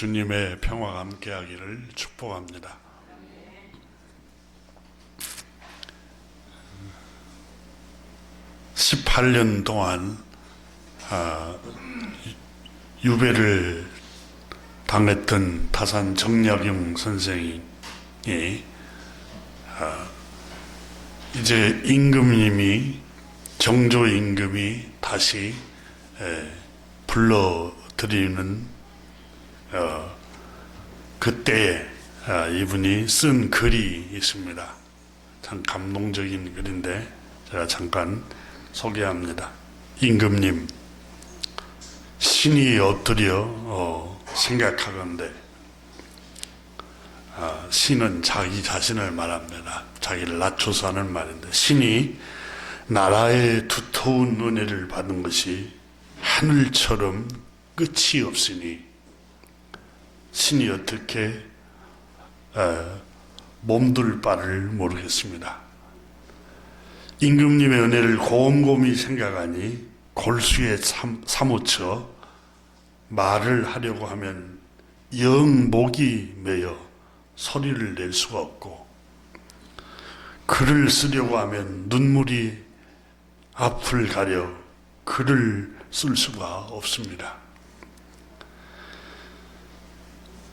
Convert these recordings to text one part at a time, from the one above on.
주님의 평화가 함께하기를 축복합니다. 18년 동안 유배를 당했던 타산 정약용 선생이 이제 임금님이 정조 임금이 다시 불러들이는 그때에 이분이 쓴 글이 있습니다. 참 감동적인 글인데 제가 잠깐 소개합니다. 임금님, 신이 엎드려 생각하건대, 신은 자기 자신을 말합니다. 자기를 낮춰서 하는 말인데, 신이 나라의 두터운 은혜를 받은 것이 하늘처럼 끝이 없으니 신이 어떻게 몸둘 바를 모르겠습니다. 임금님의 은혜를 곰곰이 생각하니 골수에 사무쳐 말을 하려고 하면 영 목이 메여 소리를 낼 수가 없고, 글을 쓰려고 하면 눈물이 앞을 가려 글을 쓸 수가 없습니다.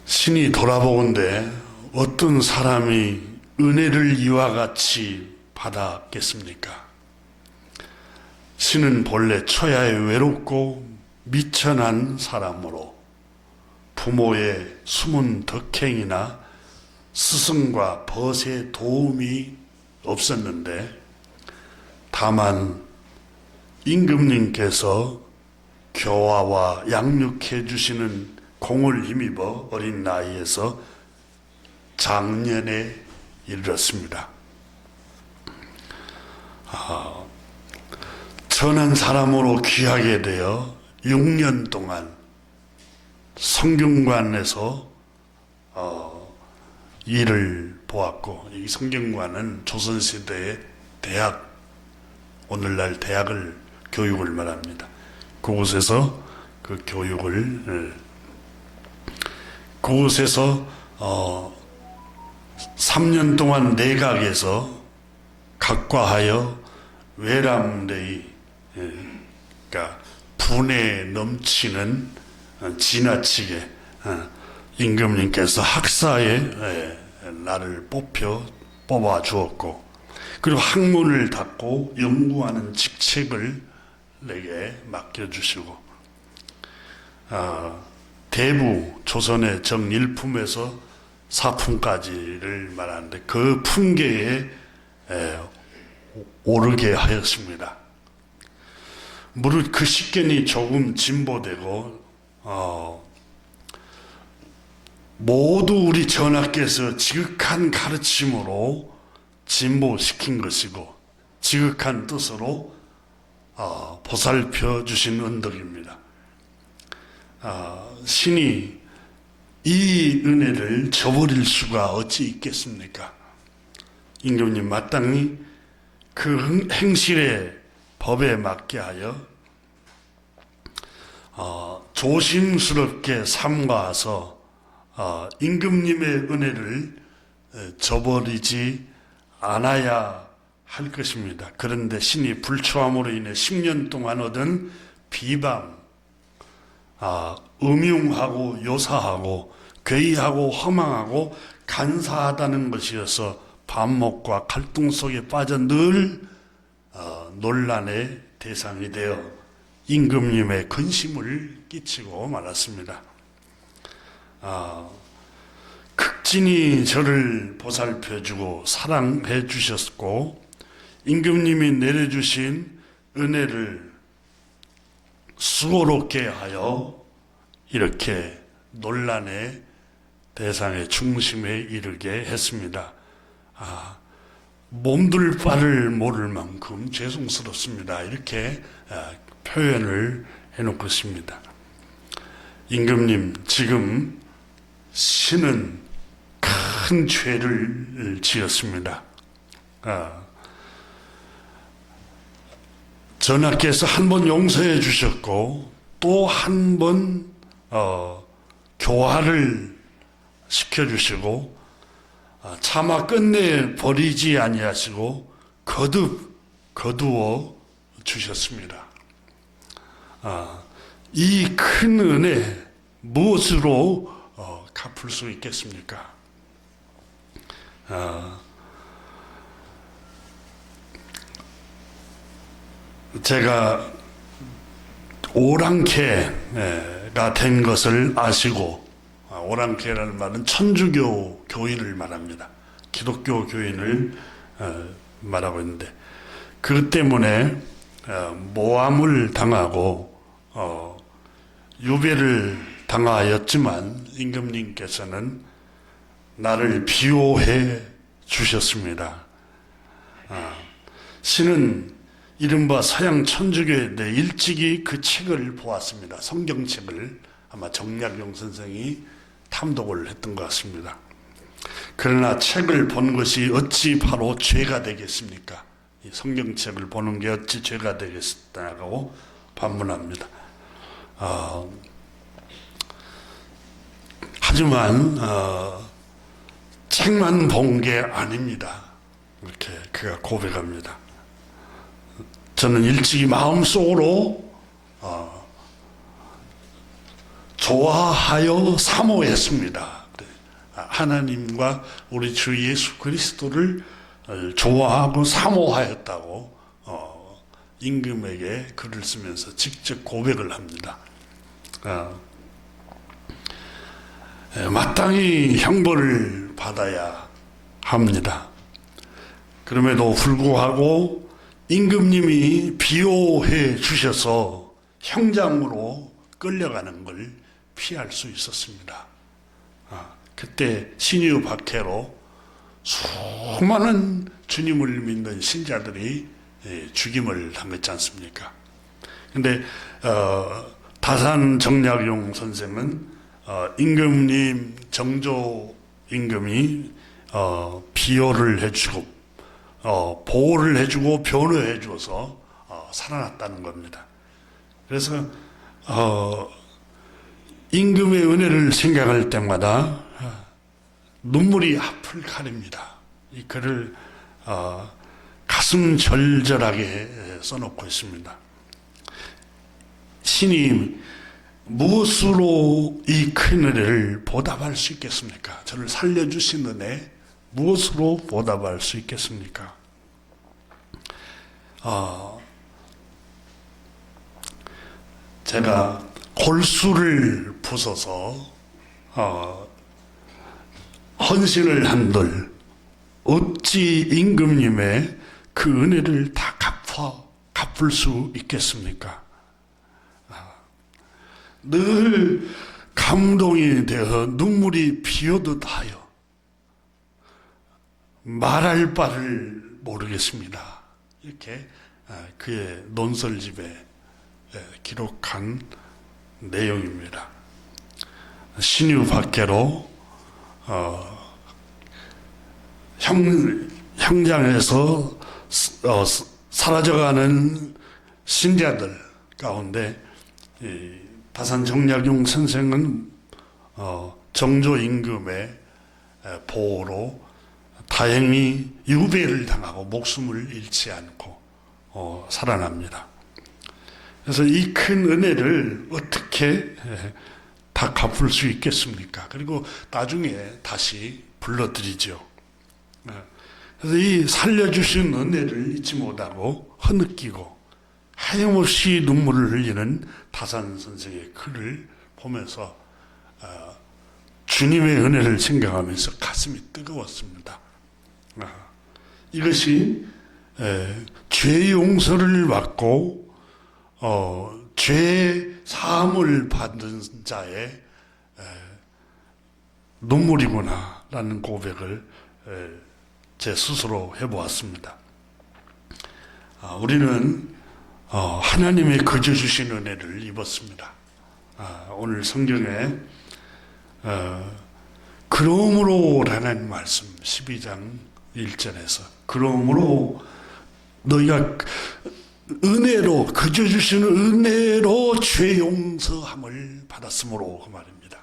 신이 돌아보건대 어떤 사람이 은혜를 이와 같이 받았겠습니까? 신은 본래 초야에 외롭고 미천한 사람으로 부모의 숨은 덕행이나 스승과 벗의 도움이 없었는데, 다만 임금님께서 교화와 양육해 주시는 공을 힘입어 어린 나이에서 장년에 이르렀습니다. 천한 사람으로 귀하게 되어 6년 동안 성균관에서 일을 보았고, 이 성균관은 조선시대의 대학, 오늘날 대학을 교육을 말합니다. 그곳에서 그 교육을 그곳에서 3년 동안 내각에서 각과하여 외람되이, 그러니까 분에 넘치는 지나치게 임금님께서 학사에 나를 뽑아 주었고, 그리고 학문을 닫고 연구하는 직책을 내게 맡겨주시고, 대부 조선의 정일품에서 사품까지를 말하는데 그 품계에 오르게 하였습니다. 무릇 그 식견이 조금 진보되고 모두 우리 전하께서 지극한 가르침으로 진보시킨 것이고 지극한 뜻으로 보살펴 주신 은덕입니다. 신이 이 은혜를 저버릴 수가 어찌 있겠습니까? 임금님 마땅히 그 행실의 법에 맞게 하여 조심스럽게 삼가서 임금님의 은혜를 저버리지 않아야 할 것입니다. 그런데 신이 불초함으로 인해 10년 동안 얻은 비방, 음흉하고 요사하고 괴이하고 허망하고 간사하다는 것이어서 반목과 갈등 속에 빠져 늘 논란의 대상이 되어 임금님의 근심을 끼치고 말았습니다. 극진히 저를 보살펴주고 사랑해 주셨고, 임금님이 내려주신 은혜를 수고롭게 하여 이렇게 논란의 대상의 중심에 이르게 했습니다. 몸둘 바를 모를 만큼 죄송스럽습니다. 이렇게 표현을 해놓고 있습니다. 임금님, 지금 신은 큰 죄를 지었습니다. 전하께서 한 번 용서해 주셨고 또 한 번 교화를 시켜주시고 차마 끝내 버리지 아니하시고 거두어 주셨습니다. 이 큰 은혜 무엇으로 갚을 수 있겠습니까? 제가 오랑캐가 된 것을 아시고, 오랑캐라는 말은 천주교 교인을 말합니다. 기독교 교인을 말하고 있는데, 그 때문에 모함을 당하고 유배를 당하였지만 임금님께서는 나를 비호해 주셨습니다. 신은 이른바 서양 천주교에 대해 일찍이 그 책을 보았습니다. 성경책을 아마 정약용 선생이 탐독을 했던 것 같습니다. 그러나 책을 본 것이 어찌 바로 죄가 되겠습니까? 이 성경책을 보는 게 어찌 죄가 되겠다고 반문합니다. 하지만 책만 본 게 아닙니다. 이렇게 그가 고백합니다. 저는 일찍이 마음속으로 좋아하여 사모했습니다. 하나님과 우리 주 예수 그리스도를 좋아하고 사모하였다고 임금에게 글을 쓰면서 직접 고백을 합니다. 마땅히 형벌을 받아야 합니다. 그럼에도 불구하고 임금님이 비호해 주셔서 형장으로 끌려가는 걸 피할 수 있었습니다. 그때 신유 박해로 수많은 주님을 믿는 신자들이 죽임을 당했지 않습니까? 근데 다산 정약용 선생은 임금님 정조 임금이 비호를 해주고 보호를 해주고 변호해 줘서 살아났다는 겁니다. 그래서 임금의 은혜를 생각할 때마다 눈물이 앞을 가립니다. 이 글을 가슴 절절하게 써놓고 있습니다. 신이 무엇으로 이 큰 은혜를 보답할 수 있겠습니까? 저를 살려주신 은혜 무엇으로 보답할 수 있겠습니까? 제가 골수를 부숴서 헌신을 한들 어찌 임금님의 그 은혜를 다 갚을 수 있겠습니까? 늘 감동이 되어 눈물이 비오듯 하여 말할 바를 모르겠습니다. 이렇게 그의 논설집에 기록한 내용입니다. 신유 밖으로 형장에서 사라져가는 신자들 가운데 다산 정약용 선생은 정조 임금의 보호로 다행히 유배를 당하고 목숨을 잃지 않고 살아납니다. 그래서 이 큰 은혜를 어떻게 다 갚을 수 있겠습니까? 그리고 나중에 다시 불러드리죠. 그래서 이 살려주신 은혜를 잊지 못하고 흐느끼고 하염없이 눈물을 흘리는 다산 선생의 글을 보면서 주님의 은혜를 생각하면서 가슴이 뜨거웠습니다. 이것이 죄 용서를 받고 죄 사함을 받는 자의 눈물이구나라는 고백을 제 스스로 해보았습니다. 우리는 하나님의 거저 주신 은혜를 입었습니다. 오늘 성경에 그러므로라는 말씀 12장 1절에서 그러므로 너희가 은혜로 거저 주시는 은혜로 죄 용서함을 받았으므로 그 말입니다.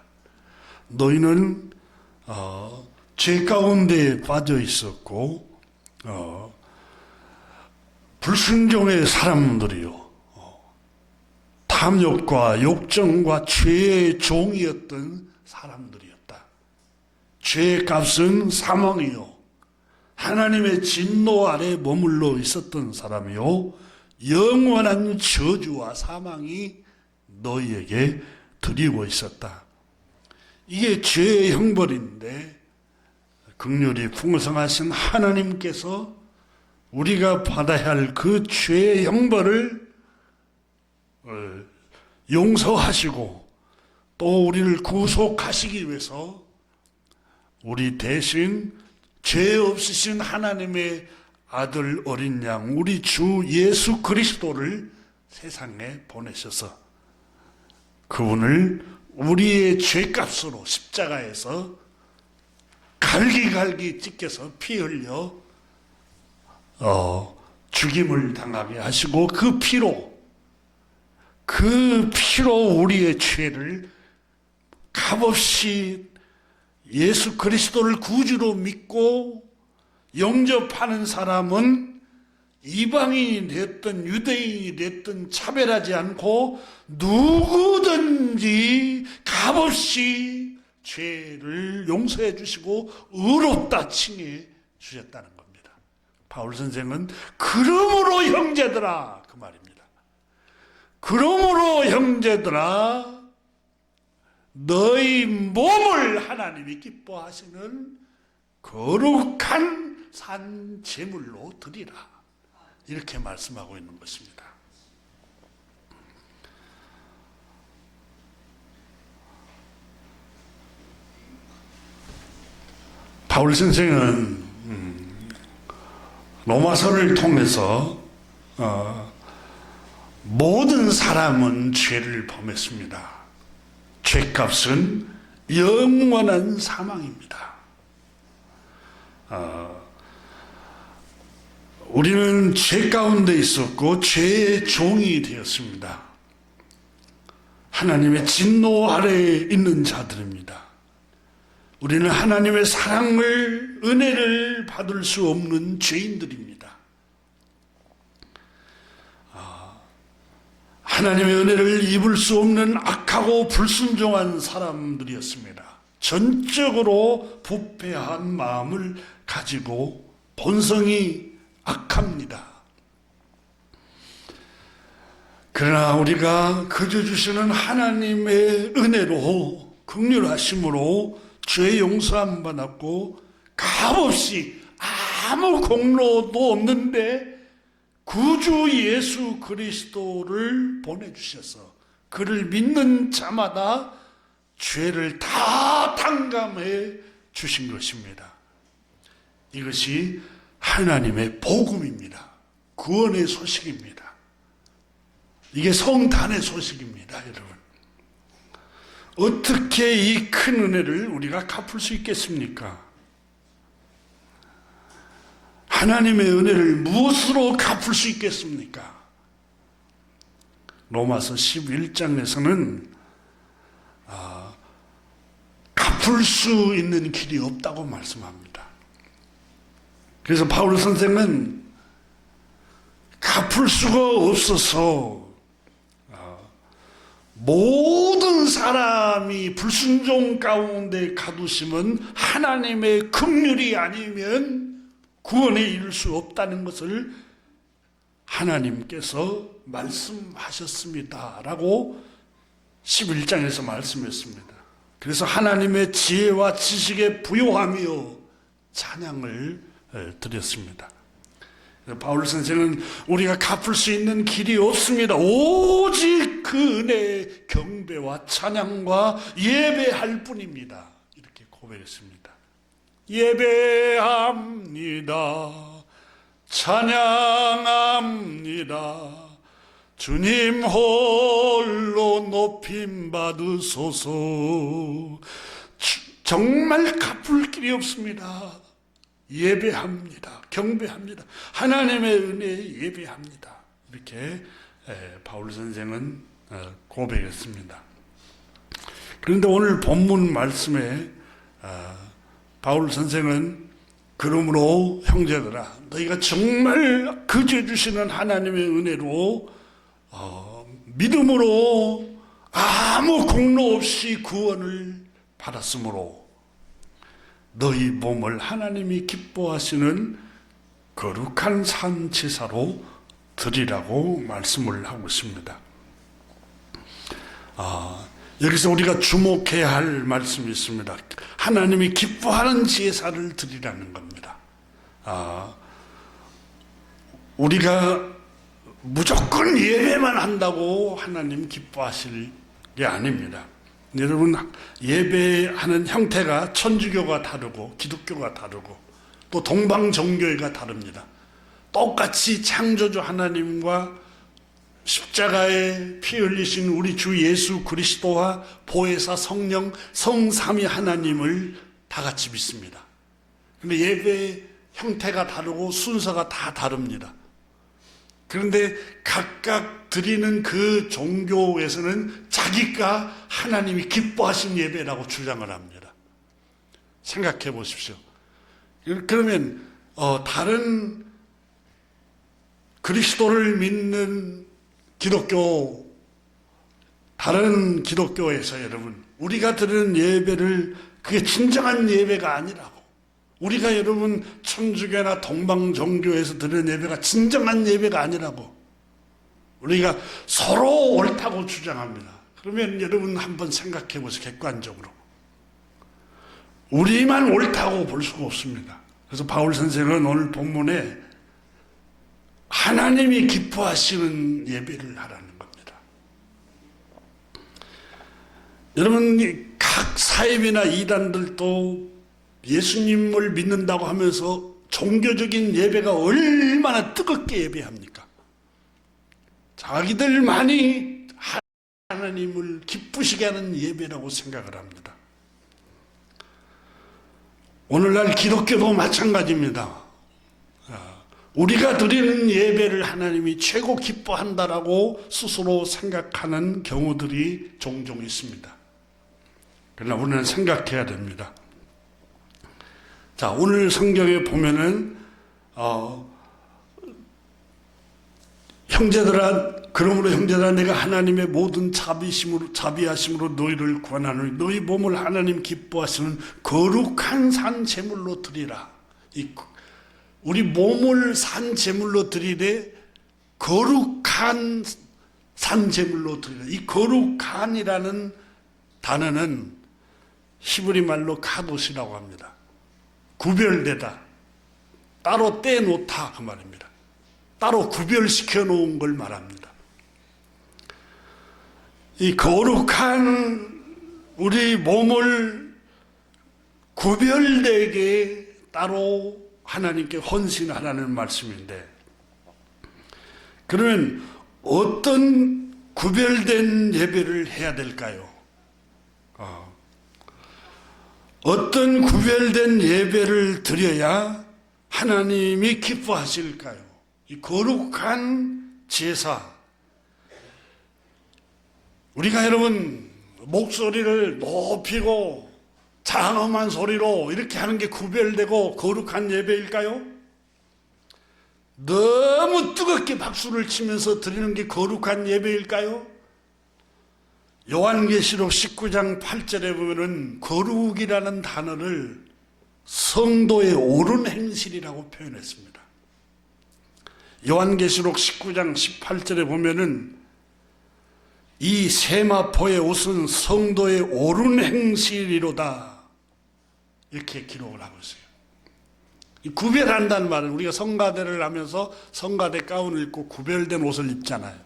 너희는 죄 가운데 빠져 있었고 불순종의 사람들이요, 탐욕과 욕정과 죄의 종이었던 사람들이었다. 죄의 값은 사망이요, 하나님의 진노 아래 머물러 있었던 사람이요, 영원한 저주와 사망이 너희에게 드리고 있었다. 이게 죄의 형벌인데 긍휼이 풍성하신 하나님께서 우리가 받아야 할 그 죄의 형벌을 용서하시고 또 우리를 구속하시기 위해서 우리 대신 죄 없으신 하나님의 아들 어린 양 우리 주 예수 그리스도를 세상에 보내셔서 그분을 우리의 죄값으로 십자가에서 갈기갈기 찢겨서 피 흘려 죽임을 당하게 하시고 그 피로 우리의 죄를 값없이 예수 그리스도를 구주로 믿고 영접하는 사람은 이방인이 됐든 유대인이 됐든 차별하지 않고 누구든지 값없이 죄를 용서해 주시고 의롭다 칭해 주셨다는 겁니다. 바울 선생은 그러므로 형제들아 그 말입니다. 그러므로 형제들아 너희 몸을 하나님이 기뻐하시는 거룩한 산 제물로 드리라, 이렇게 말씀하고 있는 것입니다. 바울 선생은 로마서를 통해서 모든 사람은 죄를 범했습니다. 죄값은 영원한 사망입니다. 우리는 죄 가운데 있었고 죄의 종이 되었습니다. 하나님의 진노 아래에 있는 자들입니다. 우리는 하나님의 사랑을, 은혜를 받을 수 없는 죄인들입니다. 하나님의 은혜를 입을 수 없는 악하고 불순종한 사람들이었습니다. 전적으로 부패한 마음을 가지고 본성이 악합니다. 그러나 우리가 그저 주시는 하나님의 은혜로, 긍휼하심으로 죄 용서함 받았고 값없이 아무 공로도 없는데 구주 예수 그리스도를 보내주셔서 그를 믿는 자마다 죄를 다 탕감해 주신 것입니다. 이것이 하나님의 복음입니다. 구원의 소식입니다. 이게 성탄의 소식입니다, 여러분. 어떻게 이 큰 은혜를 우리가 갚을 수 있겠습니까? 하나님의 은혜를 무엇으로 갚을 수 있겠습니까? 로마서 11장에서는 갚을 수 있는 길이 없다고 말씀합니다. 그래서 바울 선생은 갚을 수가 없어서 모든 사람이 불순종 가운데 가두심은 하나님의 긍휼이 아니면 구원에 이를 수 없다는 것을 하나님께서 말씀하셨습니다 라고 11장에서 말씀했습니다. 그래서 하나님의 지혜와 지식에 부요하며 찬양을 드렸습니다. 바울 선생은 우리가 갚을 수 있는 길이 없습니다. 오직 그 은혜의 경배와 찬양과 예배할 뿐입니다. 이렇게 고백했습니다. 예배합니다. 찬양합니다. 주님 홀로 높임 받으소서. 정말 갚을 길이 없습니다. 예배합니다. 경배합니다. 하나님의 은혜에 예배합니다. 이렇게 바울 선생은 고백했습니다. 그런데 오늘 본문 말씀에 바울 선생은 그러므로 형제들아 너희가 정말 거저 주시는 하나님의 은혜로 믿음으로 아무 공로 없이 구원을 받았으므로 너희 몸을 하나님이 기뻐하시는 거룩한 산 제사로 드리라고 말씀을 하고 있습니다. 여기서 우리가 주목해야 할 말씀이 있습니다. 하나님이 기뻐하는 제사를 드리라는 겁니다. 우리가 무조건 예배만 한다고 하나님 기뻐하실 게 아닙니다. 여러분, 예배하는 형태가 천주교가 다르고 기독교가 다르고 또 동방정교회가 다릅니다. 똑같이 창조주 하나님과 십자가에 피 흘리신 우리 주 예수 그리스도와 보혜사 성령 성삼위 하나님을 다 같이 믿습니다. 그런데 예배 형태가 다르고 순서가 다 다릅니다. 그런데 각각 드리는 그 종교에서는 자기가 하나님이 기뻐하신 예배라고 주장을 합니다. 생각해 보십시오. 그러면 다른 그리스도를 믿는 기독교, 다른 기독교에서 여러분, 우리가 드리는 예배를 그게 진정한 예배가 아니라고. 우리가 여러분 천주교나 동방종교에서 드리는 예배가 진정한 예배가 아니라고. 우리가 서로 옳다고 주장합니다. 그러면 여러분 한번 생각해 보세요. 객관적으로. 우리만 옳다고 볼 수가 없습니다. 그래서 바울 선생은 오늘 본문에 하나님이 기뻐하시는 예배를 하라는 겁니다. 여러분, 각 사입이나 이단들도 예수님을 믿는다고 하면서 종교적인 예배가 얼마나 뜨겁게 예배합니까? 자기들만이 하나님을 기쁘시게 하는 예배라고 생각을 합니다. 오늘날 기독교도 마찬가지입니다. 우리가 드리는 예배를 하나님이 최고 기뻐한다라고 스스로 생각하는 경우들이 종종 있습니다. 그러나 우리는 생각해야 됩니다. 자, 오늘 성경에 보면은 형제들아, 그러므로 형제들아, 내가 하나님의 모든 자비하심으로 너희를 구원하노니 너희 몸을 하나님 기뻐하시는 거룩한 산 제물로 드리라. 우리 몸을 산 제물로 드리되 거룩한 산 제물로 드리라. 이 거룩한이라는 단어는 히브리 말로 카도시라고 합니다. 구별되다, 따로 떼놓다 그 말입니다. 따로 구별시켜 놓은 걸 말합니다. 이 거룩한 우리 몸을 구별되게 따로 하나님께 헌신하라는 말씀인데, 그러면 어떤 구별된 예배를 해야 될까요? 어떤 구별된 예배를 드려야 하나님이 기뻐하실까요? 이 거룩한 제사. 우리가 여러분 목소리를 높이고 장엄한 소리로 이렇게 하는 게 구별되고 거룩한 예배일까요? 너무 뜨겁게 박수를 치면서 드리는 게 거룩한 예배일까요? 요한계시록 19장 8절에 보면은 거룩이라는 단어를 성도의 옳은 행실이라고 표현했습니다. 요한계시록 19장 18절에 보면은 이 세마포의 옷은 성도의 옳은 행실이로다, 이렇게 기록을 하고 있어요. 구별한다는 말은 우리가 성가대를 하면서 성가대 가운을 입고 구별된 옷을 입잖아요.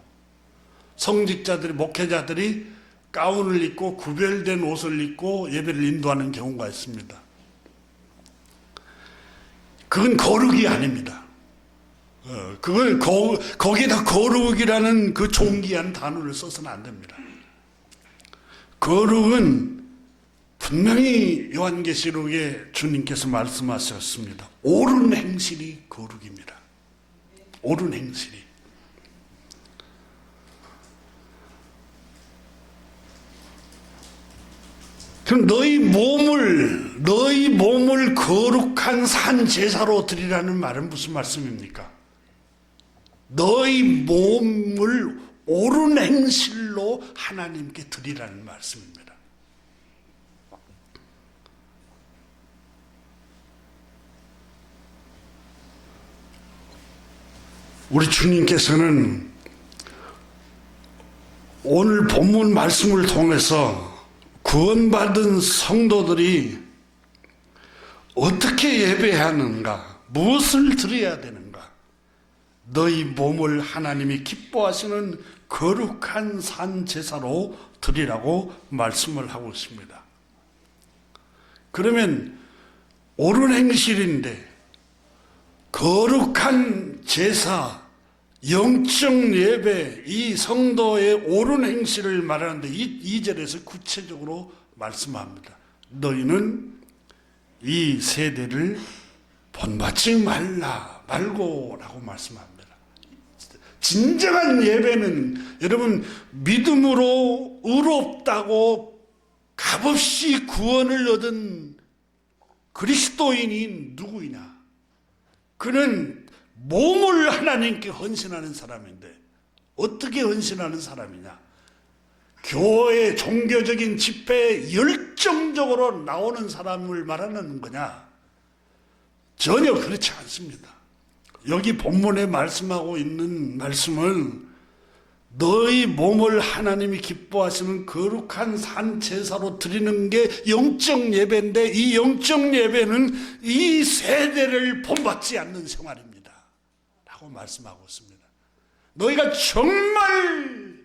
성직자들이, 목회자들이 가운을 입고 구별된 옷을 입고 예배를 인도하는 경우가 있습니다. 그건 거룩이 아닙니다. 그걸 거기다 거룩이라는 그 존귀한 단어를 써서는 안 됩니다. 거룩은 분명히 요한계시록에 주님께서 말씀하셨습니다. 옳은 행실이 거룩입니다. 옳은 행실이. 그럼 너희 몸을 거룩한 산 제사로 드리라는 말은 무슨 말씀입니까? 너희 몸을 옳은 행실로 하나님께 드리라는 말씀입니다. 우리 주님께서는 오늘 본문 말씀을 통해서 구원받은 성도들이 어떻게 예배해야 하는가, 무엇을 드려야 되는가, 너희 몸을 하나님이 기뻐하시는 거룩한 산 제사로 드리라고 말씀을 하고 있습니다. 그러면 옳은 행실인데 거룩한 제사, 영적 예배, 이 성도의 옳은 행실을 말하는데 이 2절에서 구체적으로 말씀합니다. 너희는 이 세대를 본받지 말고 라고 말씀합니다. 진정한 예배는 여러분 믿음으로 의롭다고 값없이 구원을 얻은 그리스도인이 누구이냐? 그는 몸을 하나님께 헌신하는 사람인데 어떻게 헌신하는 사람이냐? 교회 종교적인 집회에 열정적으로 나오는 사람을 말하는 거냐? 전혀 그렇지 않습니다. 여기 본문에 말씀하고 있는 말씀은 너희 몸을 하나님이 기뻐하시는 거룩한 산 제사로 드리는 게 영적 예배인데 이 영적 예배는 이 세대를 본받지 않는 생활입니다 라고 말씀하고 있습니다. 너희가 정말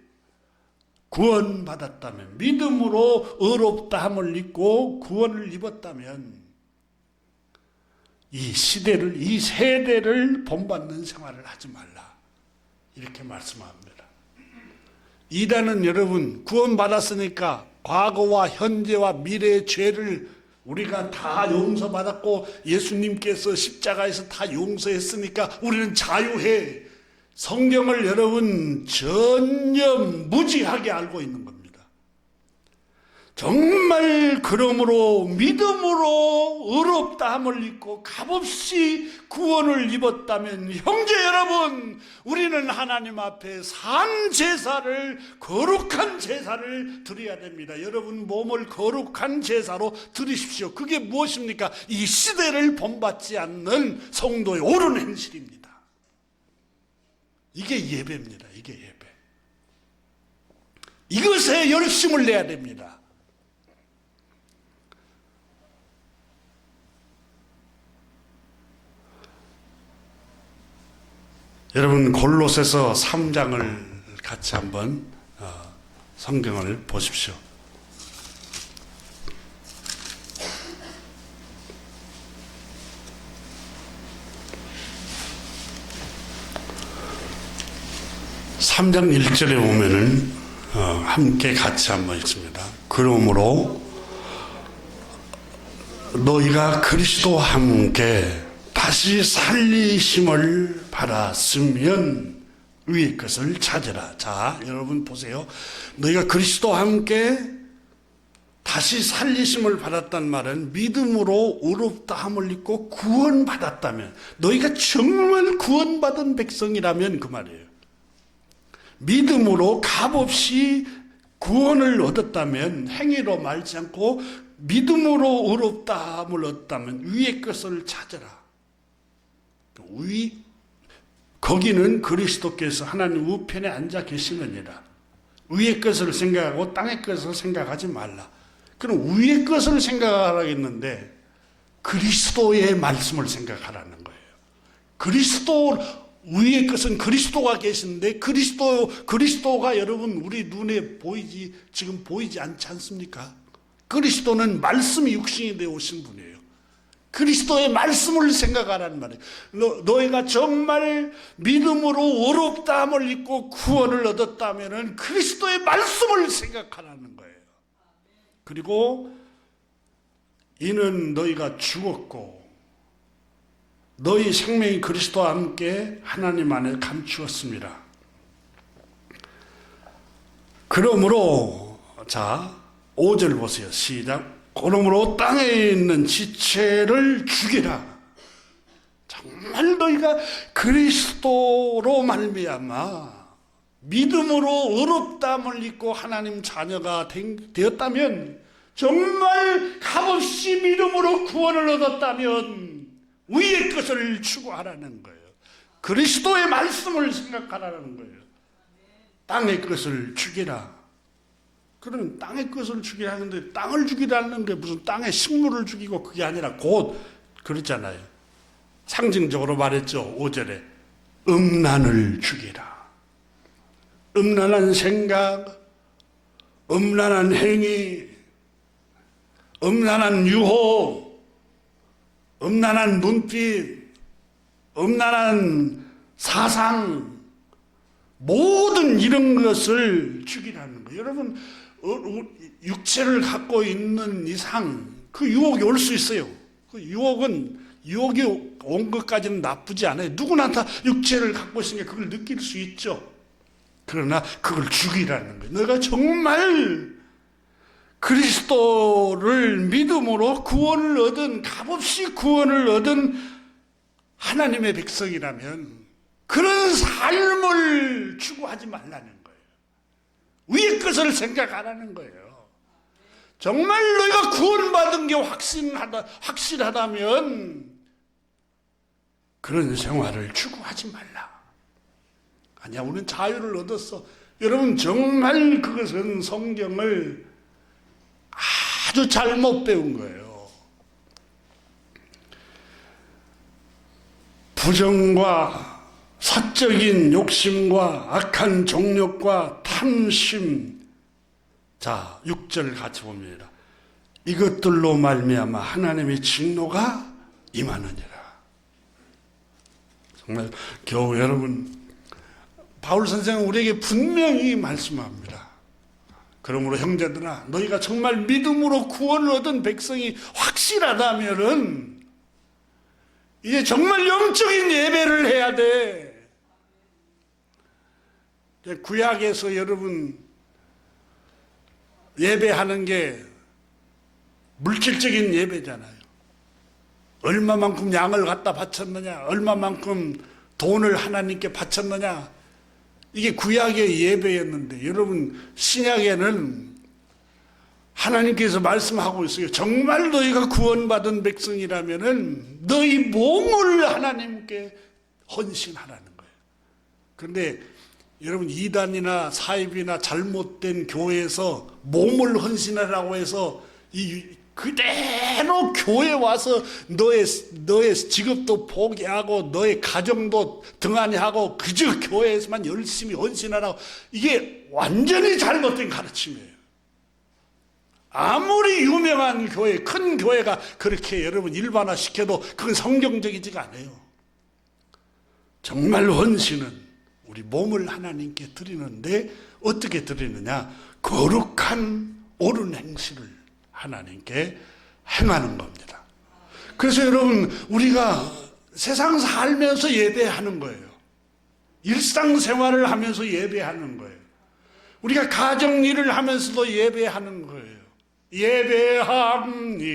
구원받았다면, 믿음으로 의롭다함을 입고 구원을 입었다면 이 시대를, 이 세대를 본받는 생활을 하지 말라 이렇게 말씀합니다. 이단은 여러분 구원받았으니까 과거와 현재와 미래의 죄를 우리가 다 용서받았고 예수님께서 십자가에서 다 용서했으니까 우리는 자유해. 성경을 여러분 전혀 무지하게 알고 있는 겁니다. 정말 그러므로 믿음으로 의롭다함을 입고 값없이 구원을 입었다면 형제 여러분, 우리는 하나님 앞에 산 제사를, 거룩한 제사를 드려야 됩니다. 여러분 몸을 거룩한 제사로 드리십시오. 그게 무엇입니까? 이 시대를 본받지 않는 성도의 옳은 행실입니다. 이게 예배입니다. 이게 예배. 이것에 열심을 내야 됩니다. 여러분 골로새서 3장을 같이 한번 성경을 보십시오. 삼 장 1절에 보면은 함께 같이 한번 읽습니다. 그러므로 너희가 그리스도와 함께 다시 살리심을 받았으면 위의 것을 찾으라. 자, 여러분 보세요. 너희가 그리스도와 함께 다시 살리심을 받았단 말은 믿음으로 의롭다함을 입고 구원받았다면, 너희가 정말 구원받은 백성이라면 그 말이에요. 믿음으로 값없이 구원을 얻었다면, 행위로 말지 않고 믿음으로 의롭다함을 얻었다면 위의 것을 찾으라. 거기는 그리스도께서 하나님 우편에 앉아 계시느니라. 위의 것을 생각하고 땅의 것을 생각하지 말라. 그럼 위의 것을 생각하라 했는데 그리스도의 말씀을 생각하라는 거예요. 그리스도, 위의 것은 그리스도가 계신데 그리스도가 여러분 우리 눈에 지금 보이지 않지 않습니까? 그리스도는 말씀이 육신이 되어 오신 분이에요. 그리스도의 말씀을 생각하라는 말이에요. 너희가 정말 믿음으로 의롭다함을 입고 구원을 얻었다면 그리스도의 말씀을 생각하라는 거예요. 그리고 이는 너희가 죽었고 너희 생명이 그리스도와 함께 하나님 안에 감추었습니다. 그러므로 자, 5절 보세요. 시작. 그러므로 땅에 있는 지체를 죽이라. 정말 너희가 그리스도로 말미암아 믿음으로 의롭다함을 입고 하나님 자녀가 되었다면, 정말 값없이 믿음으로 구원을 얻었다면 위의 것을 추구하라는 거예요. 그리스도의 말씀을 생각하라는 거예요. 땅의 것을 죽이라. 그러면 땅의 것을 죽이라 하는데, 땅을 죽이라는 게 무슨 땅의 식물을 죽이고 그게 아니라 곧 그렇잖아요. 상징적으로 말했죠. 5절에 음란을 죽이라. 음란한 생각, 음란한 행위, 음란한 유혹, 음란한 눈빛, 음란한 사상, 모든 이런 것을 죽이라는 거예요. 여러분, 육체를 갖고 있는 이상 그 유혹이 올 수 있어요. 그 유혹이 온 것까지는 나쁘지 않아요. 누구나 다 육체를 갖고 있으니까 그걸 느낄 수 있죠. 그러나 그걸 죽이라는 거예요. 너가 정말 그리스도를 믿음으로 구원을 얻은, 값없이 구원을 얻은 하나님의 백성이라면 그런 삶을 추구하지 말라는 거예요. 위의 것을 생각하라는 거예요. 정말 너희가 구원받은 게 확실하다면 그런 생활을 추구하지 말라. 아니야, 우리는 자유를 얻었어. 여러분, 정말 그것은 성경을 아주 잘못 배운 거예요. 부정과 사적인 욕심과 악한 정욕과 탐심. 자, 6절 같이 봅니다. 이것들로 말미암아 하나님의 진노가 임하느니라. 정말 겨우 여러분, 바울 선생은 우리에게 분명히 말씀합니다. 그러므로 형제들아, 너희가 정말 믿음으로 구원을 얻은 백성이 확실하다면은 이제 정말 영적인 예배를 해야 돼. 구약에서 여러분 예배하는 게 물질적인 예배잖아요. 얼마만큼 양을 갖다 바쳤느냐, 얼마만큼 돈을 하나님께 바쳤느냐, 이게 구약의 예배였는데, 여러분 신약에는 하나님께서 말씀하고 있어요. 정말 너희가 구원받은 백성이라면은 너희 몸을 하나님께 헌신하라는 거예요. 그런데 여러분, 이단이나 사입이나 잘못된 교회에서 몸을 헌신하라고 해서 그대로 교회 와서 너의 직업도 포기하고 너의 가정도 등한히 하고 그저 교회에서만 열심히 헌신하라고, 이게 완전히 잘못된 가르침이에요. 아무리 유명한 교회, 큰 교회가 그렇게 여러분 일반화시켜도 그건 성경적이지가 않아요. 정말 헌신은 우리 몸을 하나님께 드리는데 어떻게 드리느냐? 거룩한 옳은 행실을 하나님께 행하는 겁니다. 그래서 여러분, 우리가 세상 살면서 예배하는 거예요. 일상생활을 하면서 예배하는 거예요. 우리가 가정일을 하면서도 예배하는 거예요. 예배합니다.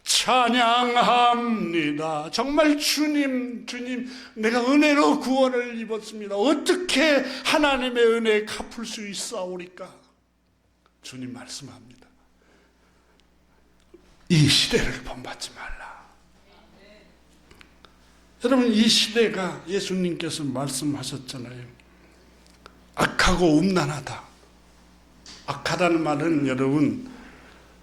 찬양합니다. 정말 주님, 내가 은혜로 구원을 입었습니다. 어떻게 하나님의 은혜에 갚을 수 있사오리까? 주님 말씀합니다. 이 시대를 본받지 말라. 여러분, 이 시대가 예수님께서 말씀하셨잖아요. 악하고 음란하다. 악하다는 말은 여러분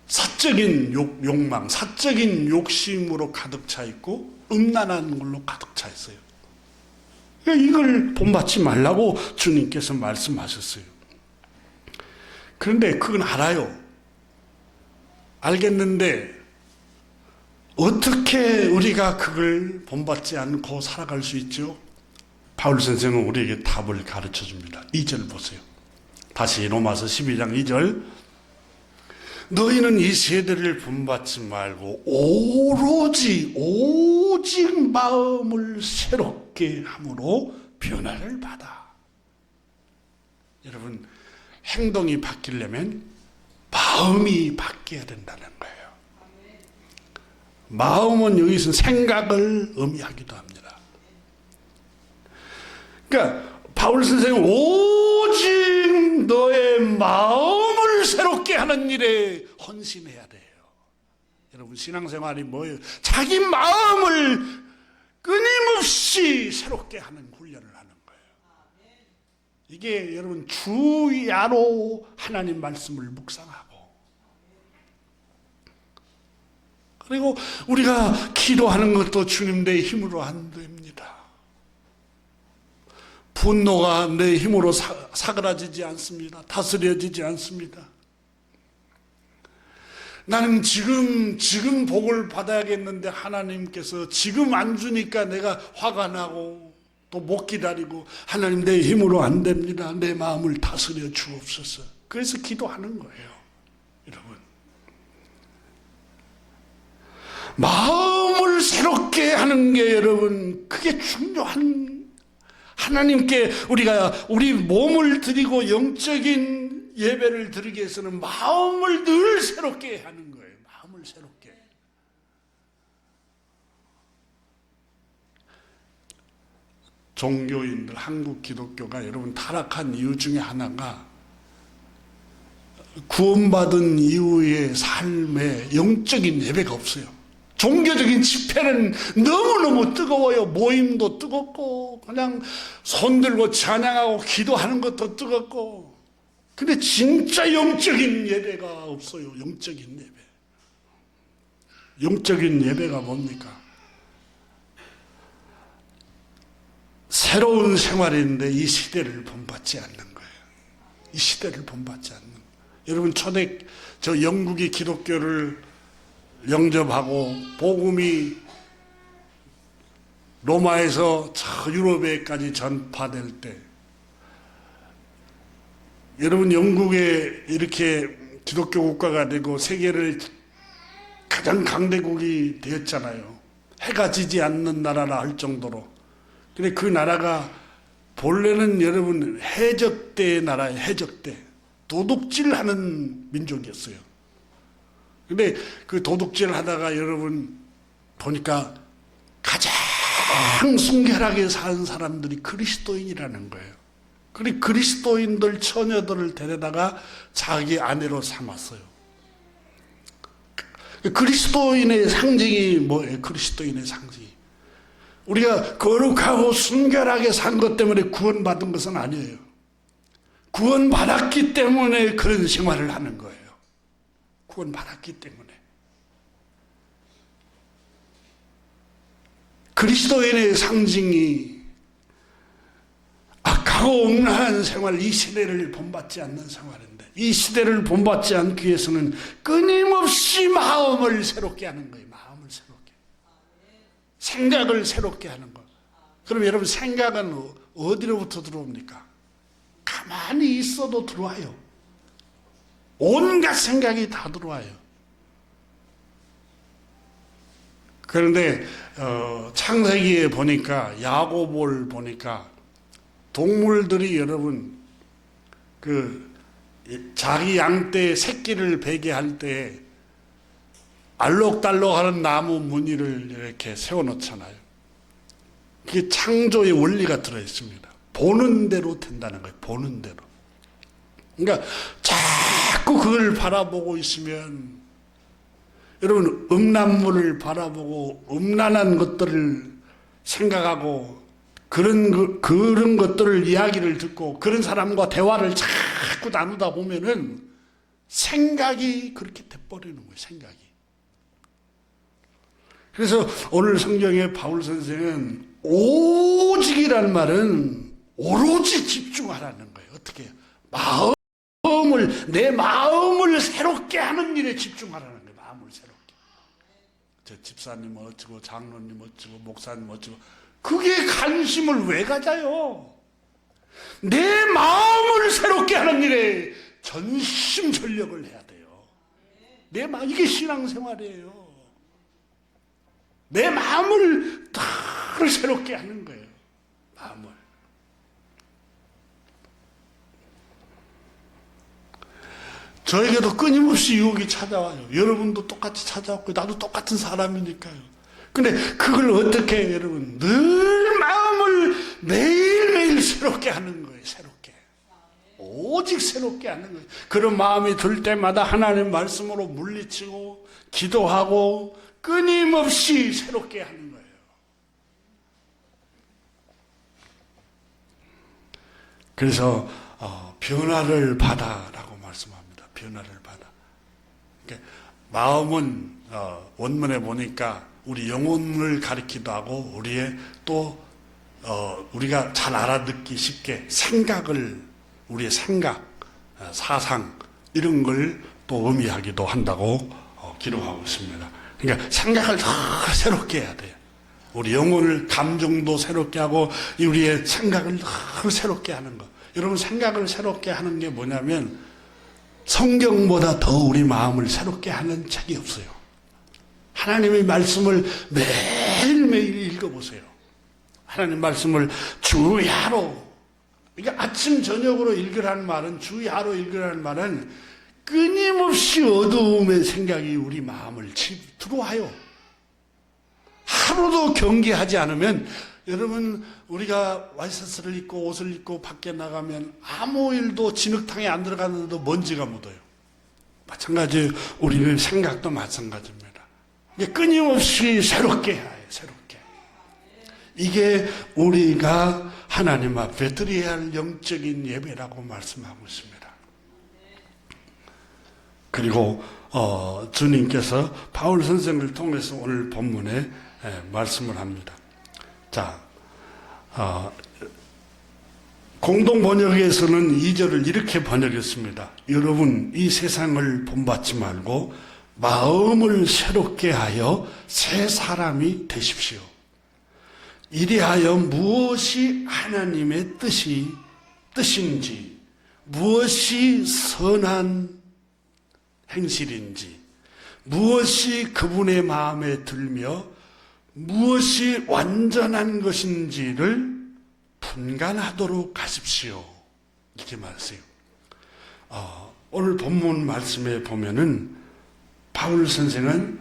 사적인 욕망, 사적인 욕심으로 가득 차 있고 음란한 걸로 가득 차 있어요. 이걸 본받지 말라고 주님께서 말씀하셨어요. 그런데 그건 알아요. 알겠는데 어떻게 우리가 그걸 본받지 않고 살아갈 수 있죠? 바울 선생은 우리에게 답을 가르쳐 줍니다. 2절 보세요. 다시 로마서 12장 2절. 너희는 이 세대를 본받지 말고 오직 마음을 새롭게 함으로 변화를 받아. 여러분, 행동이 바뀌려면 마음이 바뀌어야 된다는 거예요. 마음은 여기서 생각을 의미하기도 합니다. 그러니까 바울 선생은 오직 너의 마음을 새롭게 하는 일에 헌신해야 돼요. 여러분, 신앙생활이 뭐예요? 자기 마음을 끊임없이 새롭게 하는 훈련을 하는 거예요. 이게 여러분 주야로 하나님 말씀을 묵상하고, 그리고 우리가 기도하는 것도 주님 내 힘으로 안 됩니다. 분노가 내 힘으로 사그라지지 않습니다. 다스려지지 않습니다. 나는 지금 복을 받아야겠는데 하나님께서 지금 안 주니까 내가 화가 나고 또 못 기다리고, 하나님 내 힘으로 안 됩니다. 내 마음을 다스려 주옵소서. 그래서 기도하는 거예요. 여러분, 마음을 새롭게 하는 게 여러분 그게 중요한, 하나님께 우리 몸을 드리고 영적인 예배를 드리기 위해서는 마음을 늘 새롭게 하는 거예요. 마음을 새롭게. 종교인들, 한국 기독교가 여러분 타락한 이유 중에 하나가 구원받은 이후의 삶에 영적인 예배가 없어요. 종교적인 집회는 너무너무 뜨거워요. 모임도 뜨겁고 그냥 손들고 찬양하고 기도하는 것도 뜨겁고, 근데 진짜 영적인 예배가 없어요. 영적인 예배. 영적인 예배가 뭡니까? 새로운 생활인데 이 시대를 본받지 않는 거예요. 이 시대를 본받지 않는 거예요. 여러분, 저 영국이 기독교를 영접하고 복음이 로마에서 저 유럽에까지 전파될 때, 여러분 영국에 이렇게 기독교 국가가 되고 세계를 가장 강대국이 되었잖아요. 해가 지지 않는 나라라 할 정도로. 근데 그 나라가 본래는 여러분 해적대의 나라예요. 해적대. 도둑질하는 민족이었어요. 근데 그 도둑질 하다가 여러분 보니까 가장 순결하게 사는 사람들이 그리스도인이라는 거예요. 그리고 그리스도인들 처녀들을 데려다가 자기 아내로 삼았어요. 그리스도인의 상징이 뭐예요? 그리스도인의 상징이 우리가 거룩하고 순결하게 산 것 때문에 구원받은 것은 아니에요. 구원받았기 때문에 그런 생활을 하는 거예요. 구원받았기 때문에. 그리스도인의 상징이 악하고 음란한 생활, 이 시대를 본받지 않는 생활인데, 이 시대를 본받지 않기 위해서는 끊임없이 마음을 새롭게 하는 거예요. 마음을 새롭게. 생각을 새롭게 하는 거. 그럼 여러분, 생각은 어디로부터 들어옵니까? 가만히 있어도 들어와요. 온갖 생각이 다 들어와요. 그런데 창세기에 보니까, 야곱을 보니까 동물들이 여러분 자기 양떼 새끼를 베게 할 때 알록달록하는 나무 무늬를 이렇게 세워놓잖아요. 그게 창조의 원리가 들어있습니다. 보는 대로 된다는 거예요. 보는 대로. 그러니까 자꾸 그걸 바라보고 있으면 여러분 음란물을 바라보고 음란한 것들을 생각하고 그런 것들을 이야기를 듣고 그런 사람과 대화를 자꾸 나누다 보면은 생각이 그렇게 돼버리는 거예요. 생각이. 그래서 오늘 성경에 바울 선생은 오직이라는 말은 오로지 집중하라는 거예요. 어떻게? 내 마음을 새롭게 하는 일에 집중하라는 거예요. 마음을 새롭게. 저 집사님 어쩌고 장로님 어쩌고 목사님 어쩌고 그게 관심을 왜 가져요? 내 마음을 새롭게 하는 일에 전심전력을 해야 돼요. 이게 신앙생활이에요. 내 마음을 늘 새롭게 하는 거예요. 마음을. 저에게도 끊임없이 유혹이 찾아와요. 여러분도 똑같이 찾아왔고 나도 똑같은 사람이니까요. 근데 그걸 어떻게 해요, 여러분? 늘 마음을 매일매일 새롭게 하는 거예요. 새롭게. 오직 새롭게 하는 거예요. 그런 마음이 들 때마다 하나님의 말씀으로 물리치고 기도하고 끊임없이 새롭게 하는 거예요. 그래서 변화를 받아라고 말씀합니다. 변화를 받아. 그러니까 마음은 원문에 보니까 우리 영혼을 가리키기도 하고 우리의 또 우리가 잘 알아듣기 쉽게 생각을 우리의 생각, 사상 이런 걸 또 의미하기도 한다고 기록하고 있습니다. 그러니까 생각을 더 새롭게 해야 돼요. 우리 영혼을 감정도 새롭게 하고 우리의 생각을 더 새롭게 하는 것. 여러분 생각을 새롭게 하는 게 뭐냐면 성경보다 더 우리 마음을 새롭게 하는 책이 없어요. 하나님의 말씀을 매일매일 읽어보세요. 하나님 말씀을 주야로, 그러니까 아침 저녁으로 읽으라는 말은, 주야로 읽으라는 말은 끊임없이 어두움의 생각이 우리 마음을 들어와요. 하루도 경계하지 않으면, 여러분 우리가 와이셔츠를 입고 옷을 입고 밖에 나가면 아무 일도 진흙탕에 안 들어갔는데도 먼지가 묻어요. 마찬가지 우리의 생각도 마찬가지입니다. 끊임없이 새롭게 해야 해요. 새롭게. 이게 우리가 하나님 앞에 드려야 할 영적인 예배라고 말씀하고 있습니다. 그리고 주님께서 바울 선생을 통해서 오늘 본문에 말씀을 합니다. 자, 공동 번역에서는 2절을 이렇게 번역했습니다. 여러분 이 세상을 본받지 말고 마음을 새롭게 하여 새 사람이 되십시오. 이리하여 무엇이 하나님의 뜻인지, 무엇이 선한 행실인지, 무엇이 그분의 마음에 들며 무엇이 완전한 것인지를 분간하도록 하십시오. 이렇게 말했어요. 오늘 본문 말씀에 보면은 바울 선생은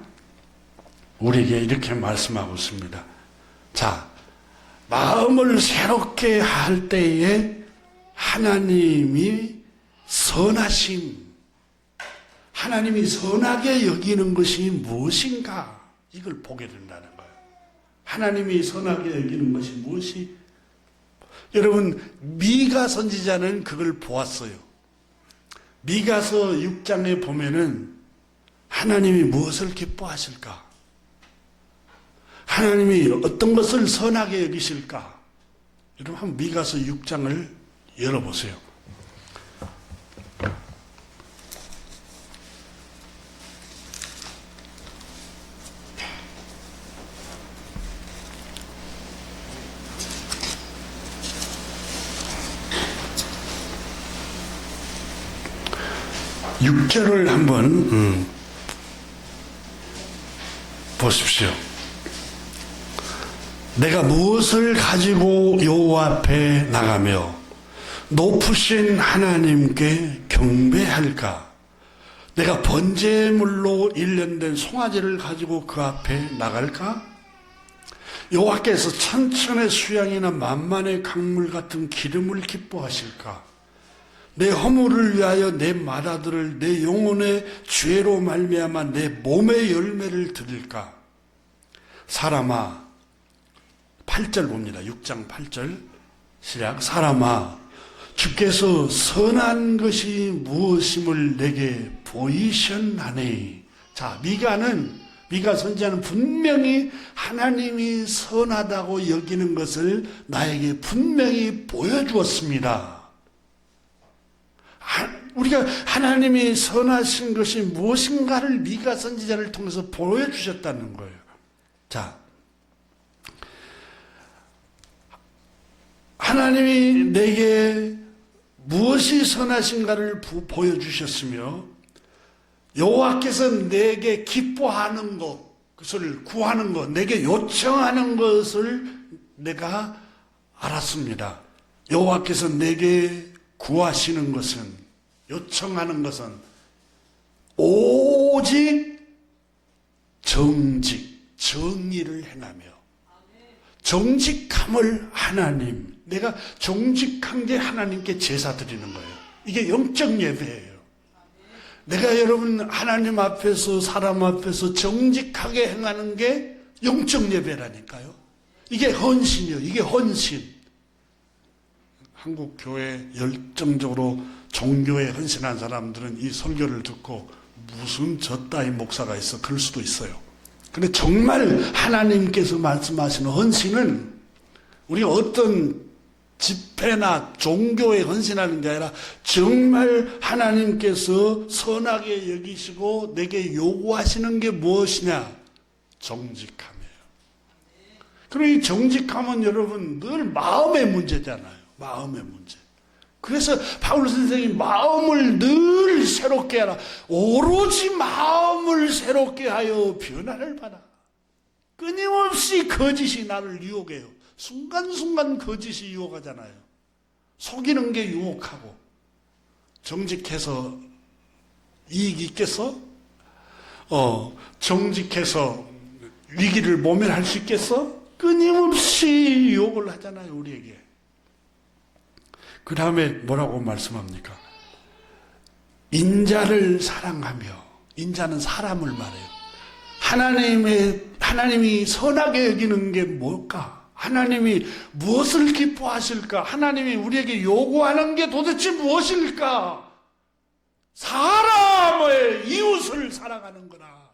우리에게 이렇게 말씀하고 있습니다. 자, 마음을 새롭게 할 때에 하나님이 하나님이 선하게 여기는 것이 무엇인가? 이걸 보게 된다는 거예요. 하나님이 선하게 여기는 것이 무엇이? 여러분, 미가 선지자는 그걸 보았어요. 미가서 6장에 보면은 하나님이 무엇을 기뻐하실까? 하나님이 어떤 것을 선하게 여기실까? 여러분 한번 미가서 6장을 열어보세요. 육 절을 한번 보십시오. 내가 무엇을 가지고 여호와 앞에 나가며 높으신 하나님께 경배할까? 내가 번제물로 일련된 송아지를 가지고 그 앞에 나갈까? 여호와께서 천천의 수양이나 만만의 강물 같은 기름을 기뻐하실까? 내 허물을 위하여 내 맏아들을 내 영혼의 죄로 말미암아 내 몸의 열매를 드릴까? 사람아, 8절 봅니다. 6장 8절 시작. 사람아, 주께서 선한 것이 무엇임을 내게 보이셨나니. 자, 미가 선지자는 분명히 하나님이 선하다고 여기는 것을 나에게 분명히 보여주었습니다. 우리가 하나님이 선하신 것이 무엇인가를 미가 선지자를 통해서 보여주셨다는 거예요. 자, 하나님이 내게 무엇이 선하신가를 보여주셨으며 여호와께서 내게 기뻐하는 것, 그것을 구하는 것, 내게 요청하는 것을 내가 알았습니다. 여호와께서 내게 구하시는 것은, 요청하는 것은 오직 정직, 정의를 행하며 정직함을 하나님, 내가 정직한 게 하나님께 제사 드리는 거예요. 이게 영적 예배예요. 내가 여러분 하나님 앞에서 사람 앞에서 정직하게 행하는 게 영적 예배라니까요. 이게 헌신이요. 이게 헌신. 한국 교회 열정적으로 종교에 헌신한 사람들은 이 설교를 듣고 무슨 저 따위 목사가 있어 그럴 수도 있어요. 근데 정말 하나님께서 말씀하시는 헌신은 우리가 어떤 집회나 종교에 헌신하는 게 아니라 정말 하나님께서 선하게 여기시고 내게 요구하시는 게 무엇이냐? 정직함이에요. 그리고 이 정직함은 여러분 늘 마음의 문제잖아요. 마음의 문제. 그래서 바울 선생이 마음을 늘 새롭게 하라. 오로지 마음을 새롭게 하여 변화를 받아. 끊임없이 거짓이 나를 유혹해요. 순간순간 거짓이 유혹하잖아요. 속이는 게 유혹하고. 정직해서 이익이 있겠어? 정직해서 위기를 모면할 수 있겠어? 끊임없이 유혹을 하잖아요, 우리에게. 그 다음에 뭐라고 말씀합니까? 인자를 사랑하며, 인자는 사람을 말해요. 하나님이 선하게 여기는 게 뭘까? 하나님이 무엇을 기뻐하실까? 하나님이 우리에게 요구하는 게 도대체 무엇일까? 사람의 이웃을 사랑하는 거라.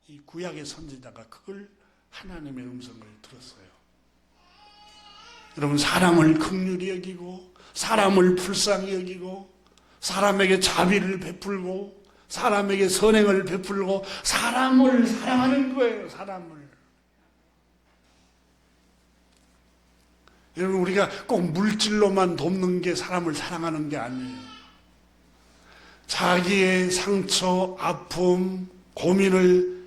이 구약의 선지자가 그걸 하나님의 음성을 들었어요. 여러분, 사람을 긍휼히 여기고 사람을 불쌍히 여기고 사람에게 자비를 베풀고 사람에게 선행을 베풀고 사람을 사랑하는 거예요. 사람을. 여러분, 우리가 꼭 물질로만 돕는 게 사람을 사랑하는 게 아니에요. 자기의 상처, 아픔, 고민을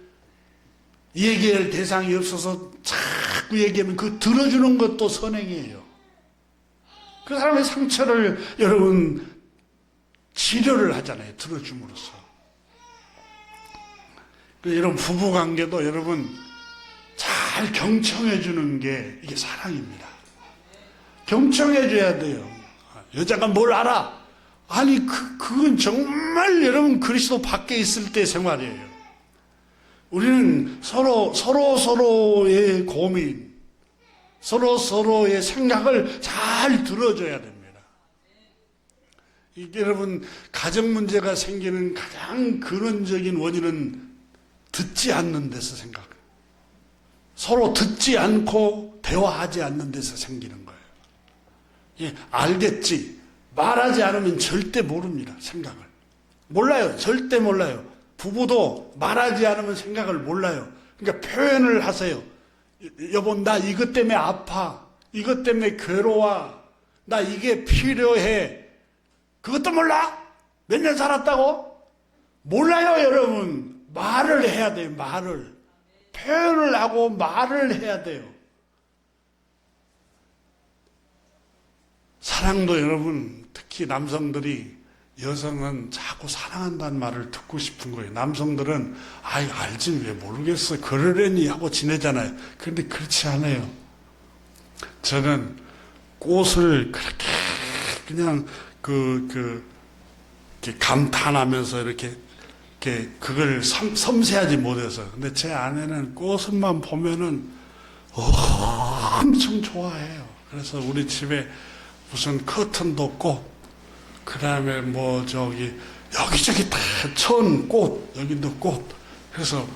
얘기할 대상이 없어서 자꾸 얘기하면 그 들어주는 것도 선행이에요. 그 사람의 상처를 여러분 치료를 하잖아요. 들어줌으로써. 여러분 부부관계도 여러분 잘 경청해 주는 게 이게 사랑입니다. 경청해 줘야 돼요. 여자가 뭘 알아? 아니 그건 정말 여러분 그리스도 밖에 있을 때 생활이에요. 우리는 서로의 고민, 서로의 생각을 잘 들어줘야 됩니다. 여러분, 가정 문제가 생기는 가장 근원적인 원인은 듣지 않는 데서 생각해요. 서로 듣지 않고 대화하지 않는 데서 생기는 거예요. 예, 알겠지. 말하지 않으면 절대 모릅니다. 생각을. 몰라요. 절대 몰라요. 부부도 말하지 않으면 생각을 몰라요. 그러니까 표현을 하세요. 여보, 나 이것 때문에 아파. 이것 때문에 괴로워. 나 이게 필요해. 그것도 몰라? 몇 년 살았다고? 몰라요, 여러분. 말을 해야 돼요, 말을. 표현을 하고 말을 해야 돼요. 사랑도 여러분, 특히 남성들이 여성은 자꾸 사랑한다는 말을 듣고 싶은 거예요. 남성들은 알지 왜 모르겠어 그러려니 하고 지내잖아요. 그런데 그렇지 않아요. 저는 꽃을 그렇게 그냥 이렇게 감탄하면서 이렇게 그걸 섬세하지 못해서. 근데 제 아내는 꽃만 보면은 엄청 좋아해요. 그래서 우리 집에 무슨 커튼도 꽃, 그 다음에 여기저기 다 꽃, 여기도 꽃. 그래서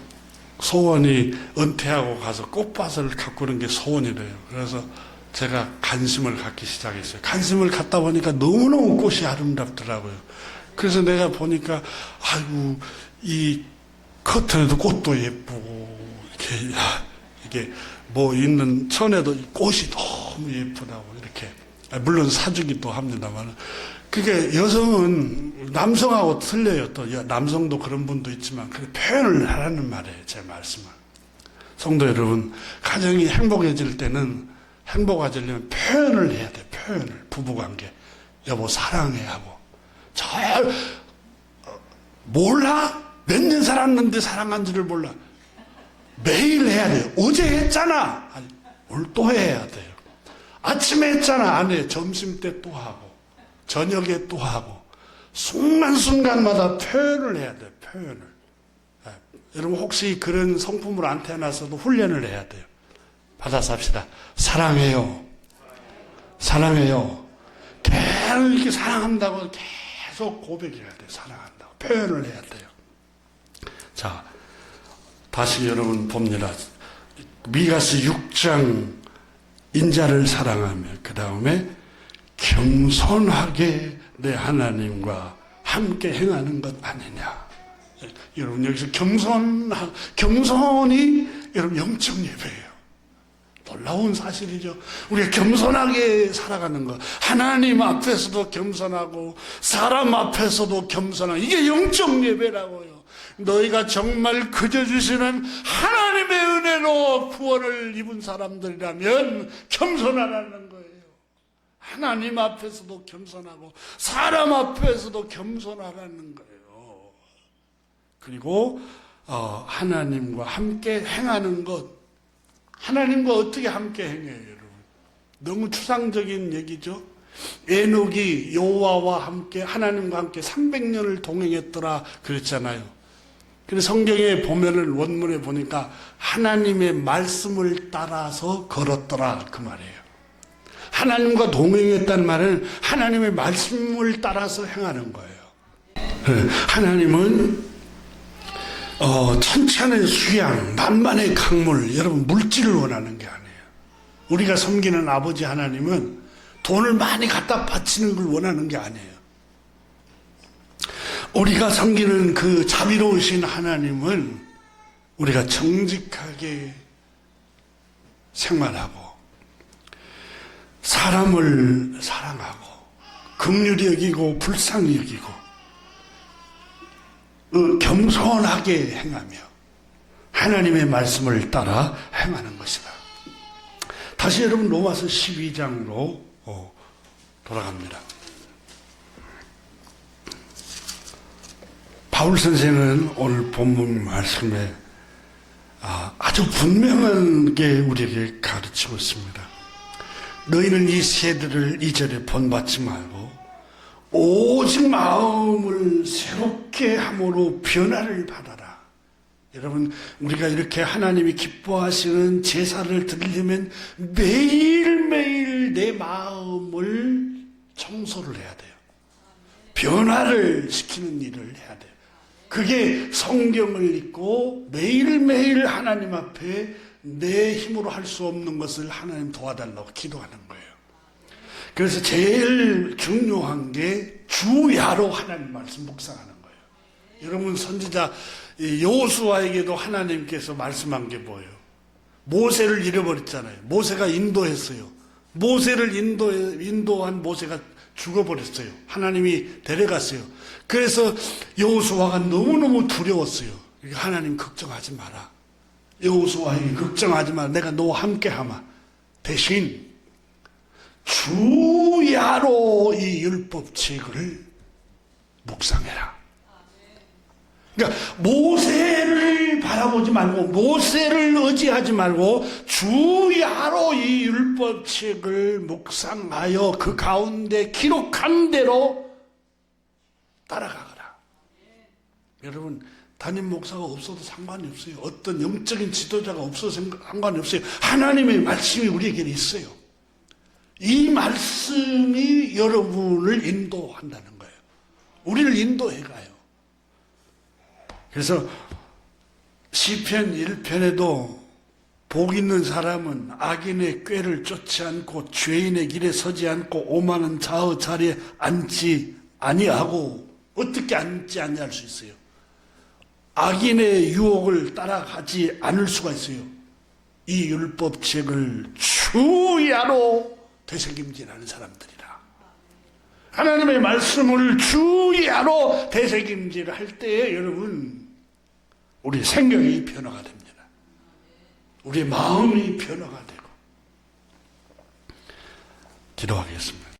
소원이 은퇴하고 가서 꽃밭을 가꾸는 게 소원이래요. 그래서 제가 관심을 갖기 시작했어요. 관심을 갖다 보니까 너무너무 꽃이 아름답더라고요. 그래서 내가 보니까, 이 커튼에도 꽃도 예쁘고, 이게 있는 천에도 꽃이 너무 예쁘다고, 이렇게. 물론 사주기도 합니다만. 그게 여성은 남성하고 틀려요. 또 남성도 그런 분도 있지만 그 표현을 하라는 말이에요. 제 말씀은. 성도 여러분, 가정이 행복해질 때는 행복해지려면 표현을 해야 돼요. 표현을. 부부관계. 여보 사랑해 하고. 몰라? 몇 년 살았는데 사랑한 줄을 몰라. 매일 해야 돼요. 어제 했잖아. 아니, 오늘 또 해야 돼요. 아침에 했잖아. 안 해. 점심 때 또 하고 저녁에 또 하고 순간순간마다 표현을 해야 돼요. 표현을. 여러분 혹시 그런 성품으로 안 태어나서도 훈련을 해야 돼요. 받아서 합시다. 사랑해요. 사랑해요. 계속 이렇게 사랑한다고 계속 고백해야 돼요. 사랑한다고. 표현을 해야 돼요. 자, 다시 여러분 봅니다. 미가서 6장 인자를 사랑하며 그 다음에 겸손하게 내 하나님과 함께 행하는 것 아니냐. 여러분 여기서 겸손이 여러분 영적 예배예요. 놀라운 사실이죠. 우리가 겸손하게 살아가는 것, 하나님 앞에서도 겸손하고 사람 앞에서도 겸손하고, 이게 영적 예배라고요. 너희가 정말 그저 주시는 하나님의 은혜로 구원을 입은 사람들이라면 겸손하라는 거예요. 하나님 앞에서도 겸손하고 사람 앞에서도 겸손하라는 거예요. 그리고 하나님과 함께 행하는 것. 하나님과 어떻게 함께 행해요, 여러분? 너무 추상적인 얘기죠. 에녹이 여호와와 함께, 하나님과 함께 300년을 동행했더라 그랬잖아요. 그래서 성경에 보면은 원문에 보니까 하나님의 말씀을 따라서 걸었더라 그 말이에요. 하나님과 동행했다는 말은 하나님의 말씀을 따라서 행하는 거예요. 하나님은 천천의 수양, 만만의 강물, 여러분 물질을 원하는 게 아니에요. 우리가 섬기는 아버지 하나님은 돈을 많이 갖다 바치는 걸 원하는 게 아니에요. 우리가 섬기는 그 자비로우신 하나님은 우리가 정직하게 생활하고 사람을 사랑하고 긍휼히 여기고 불쌍히 여기고 겸손하게 행하며 하나님의 말씀을 따라 행하는 것이다. 다시 여러분 로마서 12장으로 돌아갑니다. 바울 선생은 오늘 본문 말씀에 아주 분명하게 우리에게 가르치고 있습니다. 너희는 이 세대를 이전에 본받지 말고 오직 마음을 새롭게 함으로 변화를 받아라. 여러분 우리가 이렇게 하나님이 기뻐하시는 제사를 드리려면 매일매일 내 마음을 청소를 해야 돼요. 변화를 시키는 일을 해야 돼요. 그게 성경을 읽고 매일매일 하나님 앞에 내 힘으로 할 수 없는 것을 하나님 도와달라고 기도하는 거예요. 그래서 제일 중요한 게 주야로 하나님 말씀 묵상하는 거예요. 여러분 선지자 여호수아에게도 하나님께서 말씀한 게 뭐예요? 모세를 잃어버렸잖아요. 모세가 인도했어요. 모세를 인도한 모세가 죽어버렸어요. 하나님이 데려갔어요. 그래서 여호수아가 너무너무 두려웠어요. 하나님 걱정하지 마라. 여호수아에게 걱정하지 마라. 내가 너와 함께하마. 대신 주야로 이 율법책을 묵상해라. 그러니까 모세를 바라보지 말고 모세를 의지하지 말고 주야로 이 율법책을 묵상하여 그 가운데 기록한 대로 따라가거라. 여러분 담임 목사가 없어도 상관이 없어요. 어떤 영적인 지도자가 없어도 상관이 없어요. 하나님의 말씀이 우리에게는 있어요. 이 말씀이 여러분을 인도한다는 거예요. 우리를 인도해 가요. 그래서 시편 1편에도 복 있는 사람은 악인의 꾀를 쫓지 않고 죄인의 길에 서지 않고 오만한 자의 자리에 앉지 아니하고. 어떻게 앉지 아니할 수 있어요? 악인의 유혹을 따라가지 않을 수가 있어요. 이 율법책을 주야로 되새김질하는 사람들이라. 하나님의 말씀을 주야로 되새김질할 때에 여러분 우리 생각이 변화가 됩니다. 우리의 마음이 변화가 되고. 기도하겠습니다.